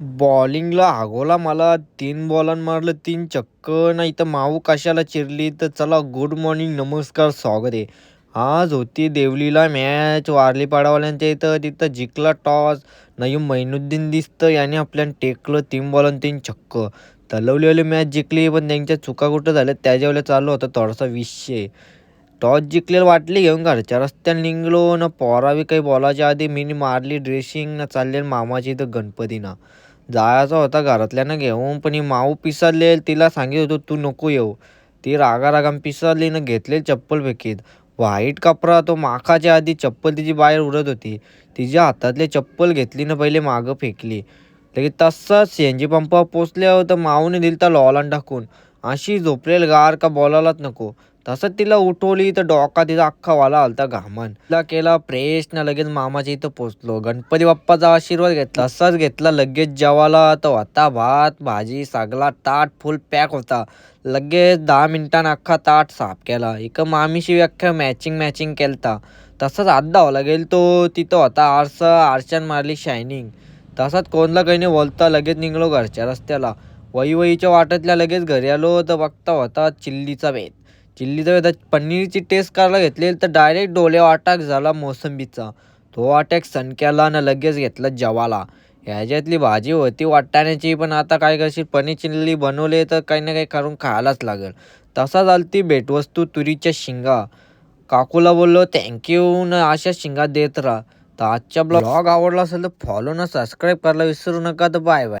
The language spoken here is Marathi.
बॉलिंगला हागवला मला. 3 बॉलांना मारलं 3 चक्क. नाही तर माऊ कशाला चिरली. तर चला गुड मॉर्निंग, नमस्कार, स्वागत आहे. आज होती देवलीला मॅच वारलीपाडावाल्यांच्या इथं. तिथं जिंकला टॉस. नयीम मैनुद्दीन दिसतं याने आपल्याला टेकलं 3 बॉलांना 3 छक्क. तलवलीवाली मॅच जिंकली पण त्यांच्या चुका कुठं झाल्या त्याच्यावेळेला चालू होता थोडासा विषय. टॉस जिंकलेलं वाटली घेऊन घरच्या रस्त्याने निघलो ना. पोरावी काही बोलायच्या आधी मीनी मारली ड्रेसिंग ना. चालले मामाची इथं गणपतीना जायचा होता घरातल्यांना घेऊन. पण ही माऊ पिसारले. तिला सांगितलं होतं तू नको येऊ. ती रागारागाम पिसारली ना. घेतलेली चप्पल फेकीत. व्हाईट कपडा तो माखाच्या आधी चप्पल तिची बाहेर उडत होती. तिच्या हातातली चप्पल घेतली ना पहिले मागं फेकली. लगेच तसाच सीएनजी पंपावर पोचल्यावर तर माऊने दिलता लॉलान टाकून. अशी झोपलेल गार का बोलायलाच नको. तसंच तिला उठवली तर डोका तिचा अख्खा वाला आलता घामान. तिला केला फ्रेश ना. लगेच मामाच्या इथं पोचलो. गणपती बाप्पाचा आशीर्वाद घेतला. तसाच घेतला लगेच जेवायला. तर होता भात भाजी सगळा ताट फुल पॅक होता. लगेच 10 मिनिटांनी अख्खा ताट साफ केला. एक मामीशी व्याख्या मॅचिंग केलता. तसाच हात धावायला गेल तो. तिथं होता आरसा. आरशान मारली शायनिंग. तसाच कोणला काही नाही बोलता लगेच निघलो घरच्या रस्त्याला. वहीच्या वाटेतल्या लगेच घरी आलो तर बघता होता चिल्लीचा बेत. पनीरची टेस्ट करायला घेतली तर डायरेक्ट डोळ्यावर अटॅक झाला मोसंबीचा. तो अटॅक सणक्याला ना. लगेच घेतला जेवाला. ह्याच्यातली भाजी होती वाटाण्याची. पण आता काय करशील, पनीर चिल्ली बनवले तर काही ना काही करून खायलाच लागेल. तसा झालती भेटवस्तू तुरीच्या शिंगा. काकूला बोललो थँक्यू ना. अशा शिंगा देत राहा. तर आजच्या ब्लॉग आवडला असेल तर फॉलो ना सबस्क्राईब करायला विसरू नका. तर बाय बाय.